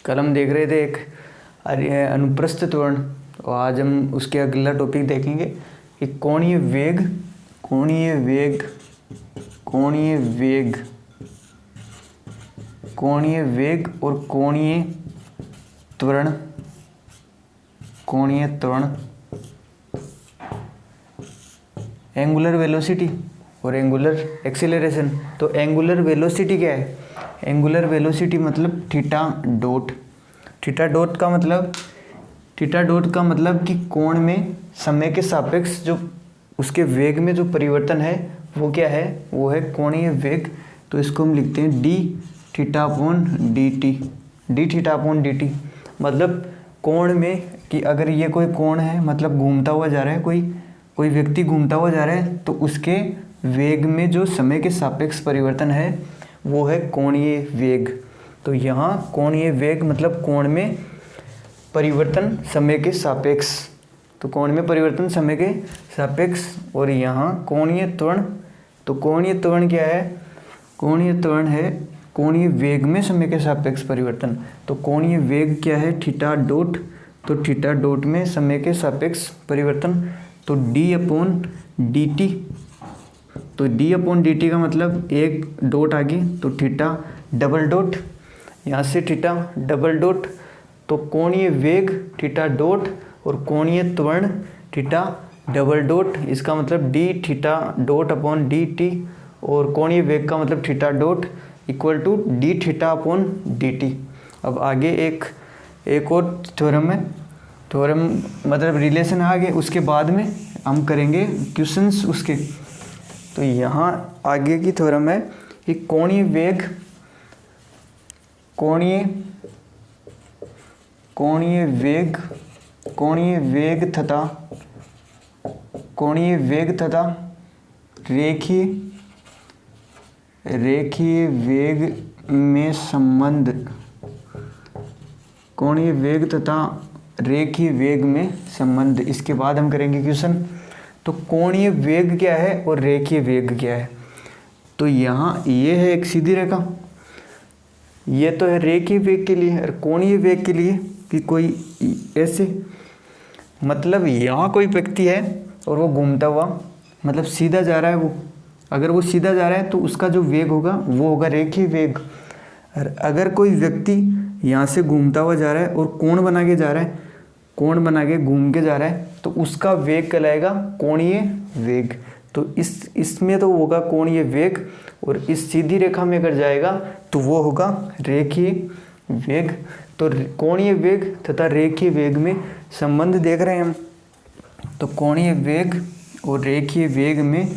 कल हम देख रहे थे एक अनुप्रस्थ त्वरण, और आज हम उसके अगला टॉपिक देखेंगे कि कोणीय वेग और कोणीय त्वरण, एंगुलर वेलोसिटी और एंगुलर एक्सीलरेशन। तो एंगुलर वेलोसिटी क्या है? एंगुलर वेलोसिटी मतलब थीटा डॉट का मतलब कि कोण में समय के सापेक्ष जो उसके वेग में जो परिवर्तन है वो क्या है? वो है कोणीय वेग। तो इसको हम लिखते हैं D theta upon D T. मतलब कोण में कि अगर ये कोई कोण है, मतलब घूमता हुआ जा रहा है, कोई व्यक्ति घूमता हुआ जा रहा है, तो उसके वेग में जो समय के सापेक्ष परिवर्तन है वो है कोणीय वेग। तो यहाँ कोणीय वेग मतलब कोण में परिवर्तन समय के सापेक्ष, तो कोण में परिवर्तन समय के सापेक्ष। और यहाँ कोणीय त्वरण, तो कोणीय त्वरण क्या है? कोणीय त्वरण है कोणीय वेग में समय के सापेक्ष परिवर्तन। तो कोणीय वेग क्या है? Theta dot. तो थीटा डॉट में समय के सापेक्ष परिवर्तन, तो डी अपॉन डी टी। तो डी अपॉन डी टी का मतलब एक डॉट आ गई, तो थीटा डबल डॉट, यहाँ से थीटा डबल डॉट। तो कोणीय वेग थीटा डॉट और कोणीय त्वरण थीटा डबल डॉट, इसका मतलब D theta dot upon D T. और कोणीय वेग का मतलब theta dot equal to D theta upon D T. अब आगे एक और थ्योरम है, थ्योरम मतलब रिलेशन आ गए, उसके बाद में हम करेंगे क्वेश्चंस उसके। तो यहाँ आगे की थ्योरम है कि कोणीय वेग तथा रेखीय वेग में संबंध, कोणीय वेग तथा रेखीय वेग में संबंध। इसके बाद हम करेंगे क्वेश्चन। तो कोणीय वेग क्या है और रेखीय वेग क्या है? तो यहाँ ये है एक सीधी रेखा, ये तो है रेखीय वेग के लिए, और कोणीय वेग के लिए कि कोई ऐसे, मतलब यहाँ कोई व्यक्ति है और वो घूमता हुआ मतलब सीधा जा रहा है, वो अगर वो सीधा जा रहा है तो उसका जो वेग होगा वो होगा रेखीय वेग। और अगर कोई व्यक्ति यहाँ से घूमता हुआ जा रहा है और कोण बना के जा रहा है, कोण बना के घूम के जा रहा है, तो उसका वेग कहलाएगा कोणीय वेग। तो इसमें तो होगा कोणीय वेग, और इस सीधी रेखा में अगर जाएगा तो वो होगा रेखीय वेग। तो कोणीय वेग तथा रेखीय वेग में संबंध देख रहे हैं हम। तो कोणीय वेग और रेखीय वेग में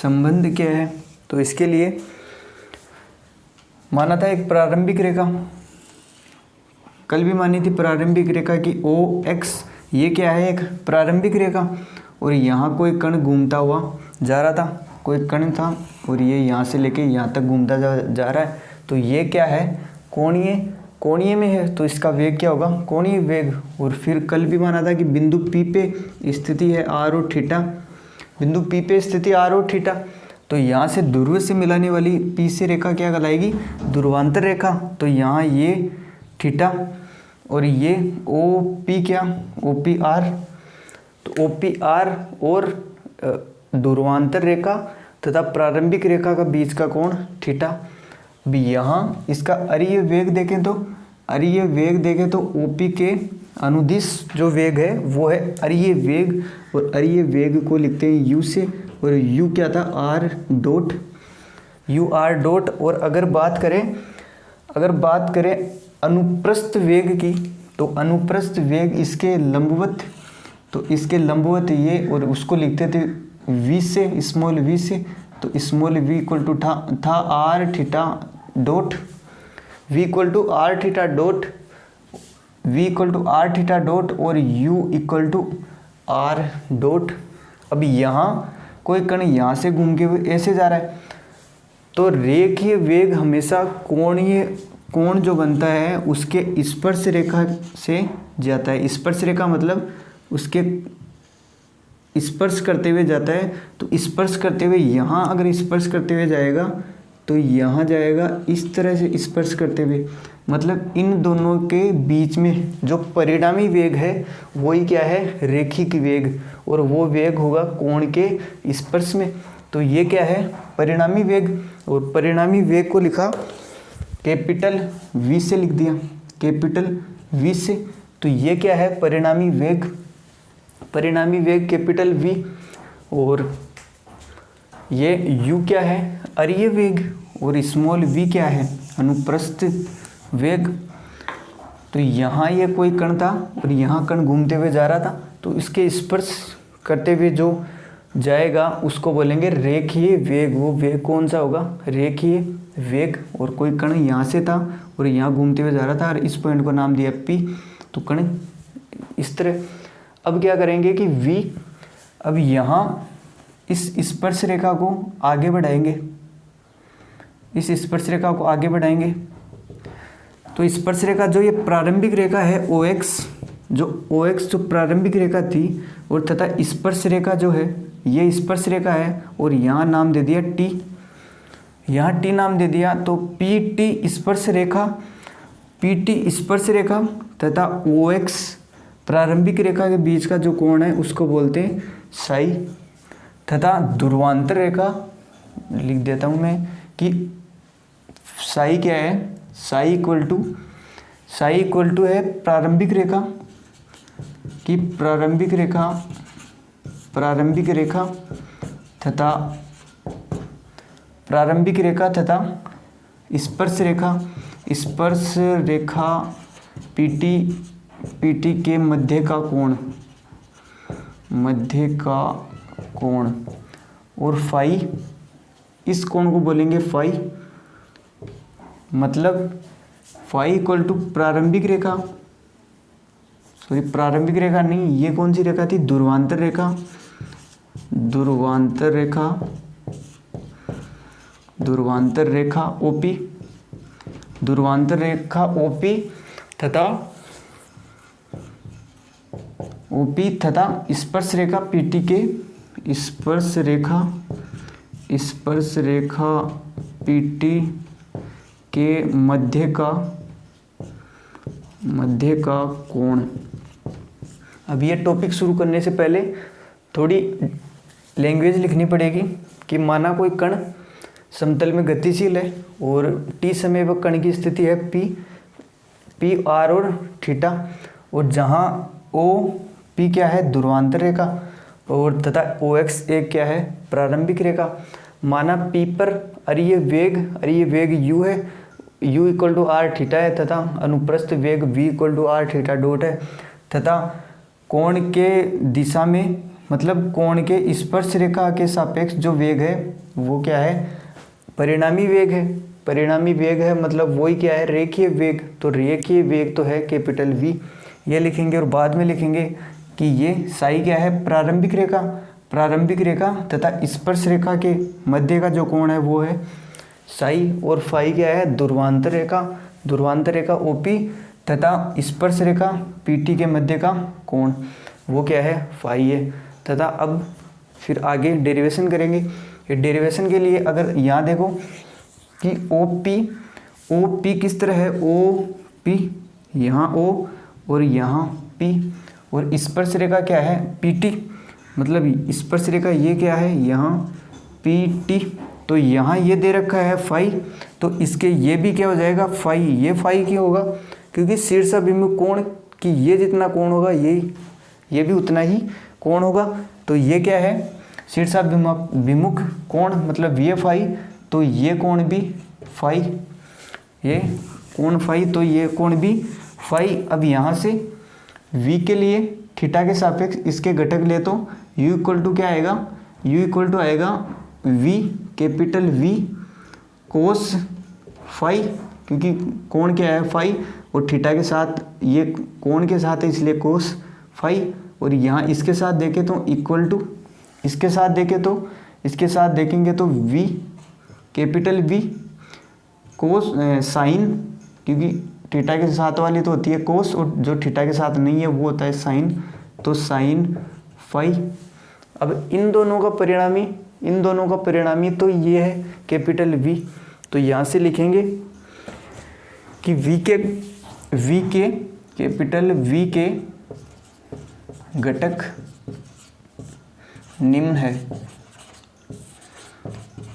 संबंध क्या है? तो इसके लिए माना था एक प्रारंभिक रेखा, कल भी मानी थी प्रारंभिक रेखा की OX, ये क्या है? एक प्रारंभिक रेखा। और यहाँ कोई कण घूमता हुआ जा रहा था, कोई कण था और ये यहाँ से लेके यहाँ तक घूमता जा रहा है, तो ये क्या है? कोणीय में है, तो इसका वेग क्या होगा? कोणीय वेग। और फिर कल भी माना था कि बिंदु P पे स्थिति है R और थीटा, बिंदु P पे स्थिति R और थीटा, तो यहाँ से ध्रुव से मिलाने वाली P से रेखा क्या कहलाएगी? ध्रुवांतर रेखा। तो यहाँ ये थीटा और ये OP क्या? OPR। तो OPR और ध्रुवांतर रेखा तथा प्रारंभिक रेखा का बीच का कोण थीटा। अभी यहाँ इसका अरीय वेग देखें तो OP के अनुदिश जो वेग है वो है अरीय वेग, और अरीय वेग को लिखते हैं U से, और U क्या था? R dot. और अगर बात करें अनुप्रस्थ वेग की, तो अनुप्रस्थ वेग इसके लंबवत, तो इसके लंबवत ये, और उसको लिखते थे V से, स्मॉल v से। तो स्मॉल v इक्वल टू था R theta dot, V equal to R theta dot और U equal to R dot. अब यहाँ कोई कण यहाँ से घूम के ऐसे जा रहा है, तो रेखीय वेग हमेशा कोण जो बनता है उसके स्पर्श रेखा से जाता है। स्पर्श रेखा मतलब उसके स्पर्श करते हुए जाता है। तो स्पर्श करते हुए यहाँ अगर स्पर्श करते हुए जाएगा तो तो यहाँ जाएगा इस तरह से स्पर्श करते हुए, मतलब इन दोनों के बीच में जो परिणामी वेग है वही क्या है, रेखिक वेग, और वो वेग होगा कोण के स्पर्श में। तो ये क्या है, परिणामी वेग, और परिणामी वेग को लिखा कैपिटल V से लिख दिया, कैपिटल V से। तो ये क्या है, परिणामी वेग, परिणामी वेग कैपिटल V, और ये U क्या है, अरीय वेग, और स्मॉल v क्या है, अनुप्रस्थ वेग। तो यहाँ ये कोई कण था और यहाँ कण घूमते हुए जा रहा था, तो इसके स्पर्श करते हुए जो जाएगा उसको बोलेंगे रेखीय वेग। वो वेग कौन सा होगा, रेखीय वेग। और कोई कण यहाँ से था और यहाँ घूमते हुए जा रहा था और इस पॉइंट को नाम दिया P, तो कण इस तरह। अब क्या करेंगे कि V, अब यहाँ इस स्पर्श रेखा को आगे बढ़ाएंगे, इस स्पर्श रेखा को आगे बढ़ाएंगे। तो स्पर्श रेखा जो ये प्रारंभिक रेखा है OX, जो प्रारंभिक रेखा थी, और तथा स्पर्श रेखा जो है ये स्पर्श रेखा है, और यहाँ नाम दे दिया T, यहाँ T नाम दे दिया। तो PT स्पर्श रेखा, PT स्पर्श रेखा तथा OX प्रारंभिक रेखा के बीच का जो कोण है उसको बोलते हैं साई। तथा ध्रुवांतर रेखा लिख देता हूँ मैं कि साई क्या है, साई इक्वल टू है प्रारंभिक रेखा की प्रारंभिक तथा स्पर्श रेखा PT के मध्य का कोण, और फाई, इस कोण को बोलेंगे फाई। मतलब फाई इक्वल टू प्रारंभिक रेखा, सॉरी प्रारंभिक रेखा नहीं, ये कौन सी रेखा थी, ध्रुवांतर रेखा OP तथा स्पर्श रेखा PT के स्पर्श रेखा PT के मध्य का कोण। अब ये टॉपिक शुरू करने से पहले थोड़ी लैंग्वेज लिखनी पड़ेगी कि माना कोई कण समतल में गतिशील है और t समय पर कण की स्थिति है P R और थीटा, और जहाँ P क्या है, ध्रुवांतर रेखा, और तथा OX एक क्या है, प्रारंभिक रेखा। माना P पर अरीय वेग U है, U equal to R theta है, तथा अनुप्रस्थ वेग V equal to R theta dot है, तथा कोण के दिशा में, मतलब कोण के स्पर्श रेखा के सापेक्ष जो वेग है वो क्या है, परिणामी वेग है, मतलब वही क्या है, रेखीय वेग। तो रेखीय वेग तो है कैपिटल V, ये लिखेंगे। और बाद में लिखेंगे कि ये साई क्या है, प्रारंभिक रेखा तथा स्पर्श रेखा के मध्य का जो कोण है वो है साई, और फाई क्या है, ध्रुवांतर रेखा OP तथा स्पर्श रेखा PT के मध्य का कोण वो क्या है, फाई है। तथा अब फिर आगे डेरिवेशन करेंगे। ये डेरिवेशन के लिए अगर यहाँ देखो कि OP किस तरह है, OP यहाँ O और यहाँ P, और स्पर्श रेखा क्या है, PT, मतलब स्पर्श रेखा ये क्या है, यहाँ PT। तो यहाँ ये दे रखा है फाई, तो इसके ये भी क्या हो जाएगा, फाई। ये फाई क्यों होगा, क्योंकि शीर्षाभिमुख कोण की ये जितना कोण होगा ये भी उतना ही कोण होगा। तो ये क्या है, शीर्षाभिमुख कोण, मतलब ये फाई, तो ये कोण भी फाई, ये कोण फाई, तो ये कोण भी फाई। अब यहाँ से V के लिए थीटा के सापेक्ष इसके घटक ले तो U इक्वल टू क्या आएगा, U इक्वल टू आएगा V capital V cos phi, क्योंकि कोण क्या है फाई, और थीटा के साथ ये कोण के साथ है इसलिए कोस फाई। और यहाँ इसके साथ देखें तो इक्वल टू, इसके साथ देखेंगे तो V कैपिटल V कोस साइन, क्योंकि थीटा के साथ वाली तो होती है कोस, और जो थीटा के साथ नहीं है वो होता है साइन, तो साइन फाई। अब इन दोनों का परिणामी तो ये है कैपिटल V। तो यहाँ से लिखेंगे कि कैपिटल वी के घटक निम्न है,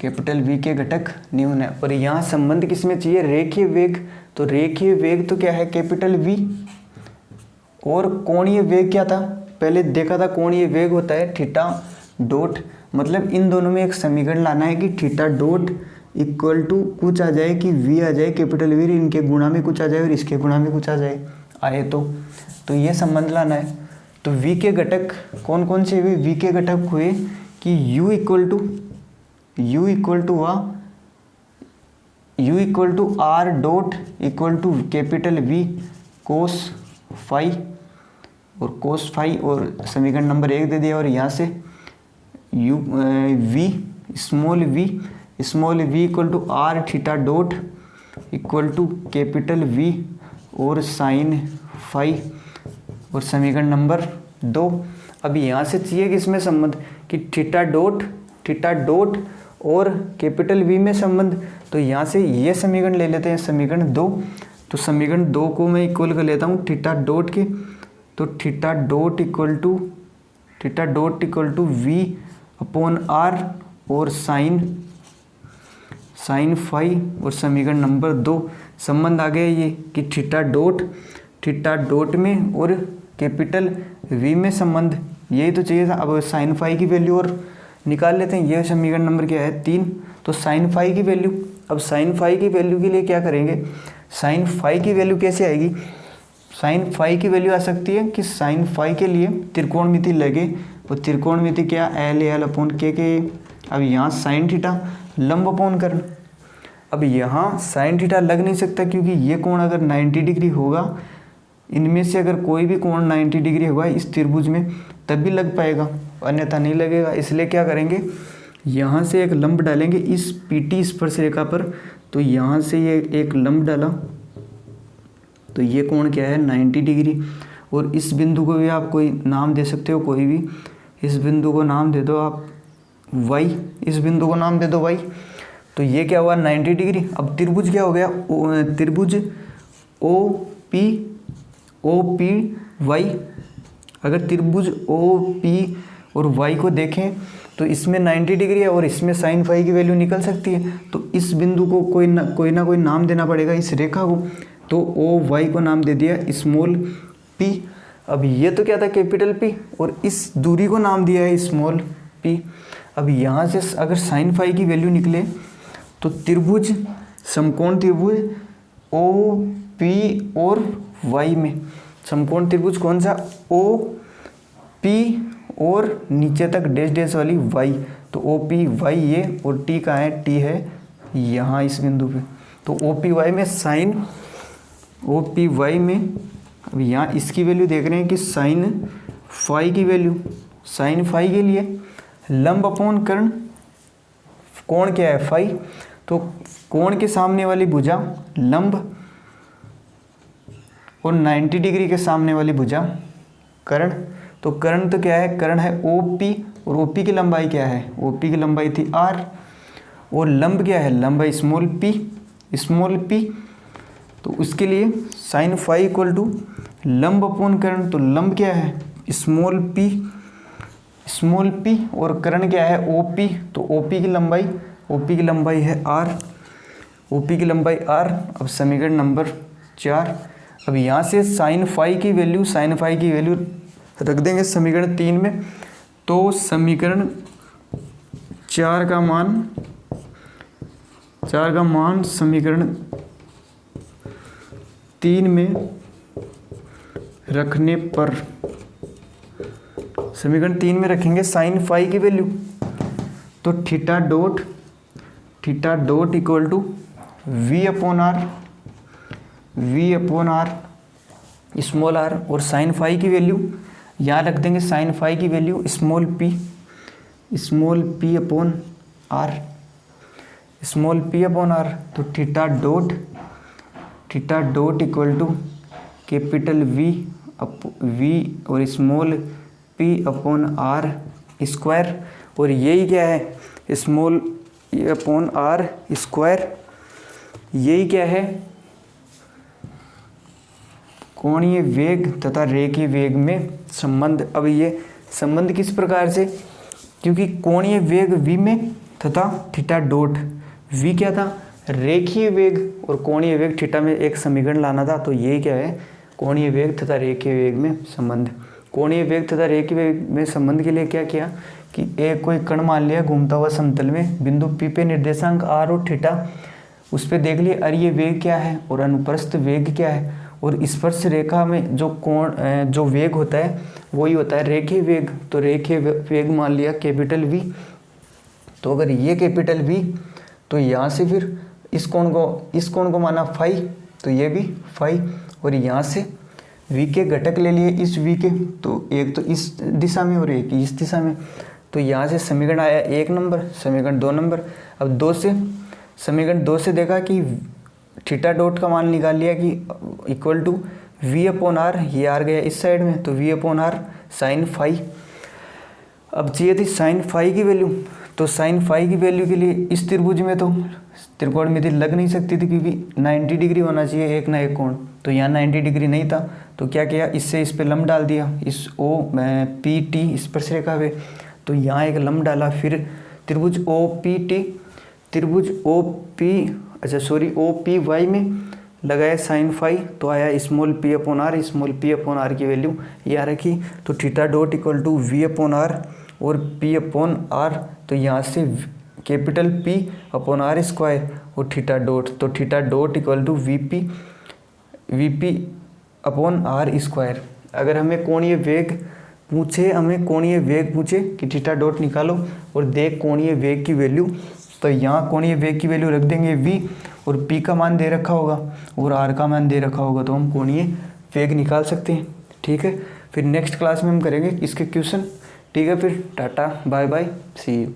कैपिटल वी के घटक निम्न है। और यहाँ संबंध किसमें चाहिए, रेखीय वेग। तो रेखीय वेग तो क्या है, कैपिटल वी, और कोणीय वेग क्या था, पहले देखा था कोणीय वेग होता है थीटा डॉट, मतलब इन दोनों में एक समीकरण लाना है कि थीटा डॉट इक्वल टू कुछ आ जाए कि वी आ जाए, कैपिटल वी इनके गुणा में कुछ आ जाए और इसके गुणा में कुछ आ जाए, आए तो ये संबंध लाना है। तो वी के घटक कौन कौन से हुए, वी के घटक हुए कि u equal to R dot equal to capital V cos phi, और कोस फाई और समीकरण नंबर 1 दे दिया। और यहाँ से V small V equal to R theta dot equal to capital V और साइन फाई, और समीकरण नंबर 2। अब यहाँ से चाहिए कि इसमें संबंध कि थीटा डॉट और कैपिटल वी में संबंध। तो यहाँ से ये समीकरण ले लेते हैं, समीकरण 2। तो समीकरण 2 को मैं इक्वल कर लेता हूँ थीटा डॉट के, तो theta dot equal to we upon R और साइन फाई, और समीकरण नंबर 2 संबंध आ गया ये कि थीटा डॉट में और कैपिटल वी में संबंध, यही तो चाहिए था। अब साइन फाई की वैल्यू और निकाल लेते हैं, ये समीकरण नंबर क्या है 3। तो साइन फाई की वैल्यू, अब साइन फाई की वैल्यू के लिए क्या करेंगे, साइन फाई की वैल्यू कैसे आएगी, साइन फाई की वैल्यू आ सकती है कि साइन फाई के लिए त्रिकोणमिति लगे, और त्रिकोणमिति क्या, एल अपॉन के। अब यहाँ साइन थीटा लंब अपॉन कर्ण, अब यहाँ साइन थीटा लग नहीं सकता क्योंकि ये कोण अगर 90 डिग्री होगा, इनमें से अगर कोई भी कोण 90 डिग्री होगा इस त्रिभुज में तभी लग पाएगा, अन्यथा नहीं लगेगा। इसलिए क्या करेंगे, यहाँ से एक लंब डालेंगे इस पीटी स्पर्शरेखा पर। तो यहाँ से ये एक लंब डाला, तो ये कोण क्या है 90 डिग्री, और इस बिंदु को भी आप कोई नाम दे सकते हो, कोई भी इस बिंदु को नाम दे दो आप y, इस बिंदु को नाम दे दो y। तो ये क्या हुआ 90 डिग्री। अब त्रिभुज क्या हो गया, त्रिभुज ओ पी वाई। अगर त्रिभुज ओ पी और वाई को देखें तो इसमें 90 डिग्री है और इसमें साइन फाई की वैल्यू निकल सकती है। तो इस बिंदु को कोई ना कोई नाम देना पड़ेगा इस रेखा को, तो ओ वाई को नाम दे दिया स्मॉल पी। अब ये तो क्या था कैपिटल पी, और इस दूरी को नाम दिया है स्मॉल पी। अब यहाँ से अगर साइन फाई की वैल्यू निकले तो त्रिभुज, समकोण त्रिभुज ओ पी और वाई में, समकोण त्रिभुज कौन सा, ओ पी और नीचे तक डैश डैश वाली वाई। तो ओ पी वाई ये, और टी कहाँ है, टी है यहाँ इस बिंदु पे। तो ओ पी वाई में साइन, ओ पी वाई में, अब यहाँ इसकी वैल्यू देख रहे हैं कि साइन फाई की वैल्यू, साइन फाई के लिए लंब अपॉन कर्ण, कोण क्या है फाई, तो कोण के सामने वाली भुजा लंब और 90 डिग्री के सामने वाली भुजा कर्ण। तो कर्ण तो क्या है, कर्ण है OP, और OP की लंबाई क्या है, OP की लंबाई थी R, और लंब क्या है, लंब है स्मॉल p। तो उसके लिए साइन फाई इक्वल टू लंब अपॉन कर्ण, तो लंब क्या है स्मॉल p, और कर्ण क्या है OP। तो OP की लंबाई है R, OP की लंबाई R। अब समीकरण नंबर 4। अब यहाँ से साइन फाई की वैल्यू रख देंगे समीकरण 3 में। तो समीकरण 4 का मान समीकरण 3 में रखने पर, समीकरण 3 में रखेंगे साइन फाई की वैल्यू, तो theta dot equal to we upon r small r, और साइन फाई की वैल्यू यहाँ रख देंगे, साइन फाई की value small p upon r. तो theta dot equal to capital V और small p upon r square, और यही क्या है स्मॉल अपॉन आर स्क्वायर। यही क्या है, कोणीय वेग तथा रेखीय वेग में संबंध। अब ये संबंध किस प्रकार से, क्योंकि कोणीय वेग v में तथा थीटा डॉट v क्या था, रेखीय वेग, और कोणीय वेग थीटा में एक समीकरण लाना था। तो ये क्या है, कोणीय वेग तथा रेखीय वेग में संबंध। कोणीय वेग तथा रेखीय वेग में संबंध के लिए क्या किया कि एक कोई कण मान लिया घूमता हुआ समतल में, बिंदु P पे निर्देशांक r और थीटा, उस पर देख लिए अरीय वेग क्या है और अनुप्रस्थ वेग क्या है, और स्पर्श रेखा में जो कोण जो वेग होता है वही होता है रेखीय वेग। तो रेखीय वेग मान लिया कैपिटल V। तो अगर ये कैपिटल V, तो यहाँ से फिर इस कोण को माना फाई, तो ये भी फाई, और यहाँ से V के घटक ले लिए इस V के, तो एक तो इस दिशा में और एक इस दिशा में। तो यहाँ से समीकरण आया 1 नंबर, समीकरण 2 नंबर। अब समीकरण 2 से देखा कि थीटा डॉट का मान निकाल लिया कि इक्वल टू V/R, ये आर गया इस साइड में, तो V/R साइन फाई। अब चाहिए थी साइन फाई की वैल्यू, तो साइन फाई की वैल्यू के लिए इस त्रिभुज में तो त्रिकोणमिति लग नहीं सकती थी, क्योंकि 90 डिग्री होना चाहिए एक ना एक कोण, तो यहाँ 90 डिग्री नहीं था। तो क्या किया, इससे इस पे लंब डाल दिया, इस OPT स्पर्श रेखा पे, तो यहाँ एक लंब डाला। फिर त्रिभुज OPY में लगाया साइन फाई, तो आया स्मॉल p/r, स्मॉल p/r की वैल्यू यहाँ रखी। तो theta dot equal to V/R और p/r, तो यहाँ से कैपिटल P/r स्क्वायर और थीटा डॉट, तो theta dot equal to VP/r square. अगर हमें कोणीय वेग पूछे कि थीटा डॉट निकालो और देख कोणीय वेग की वैल्यू, तो यहाँ कोणीय वेग की वैल्यू रख देंगे v, और p का मान दे रखा होगा और r का मान दे रखा होगा, तो हम कोणीय वेग निकाल सकते हैं। ठीक है, फिर नेक्स्ट क्लास में हम करेंगे इसके क्वेश्चन। ठीक है, फिर tata bye bye, see you.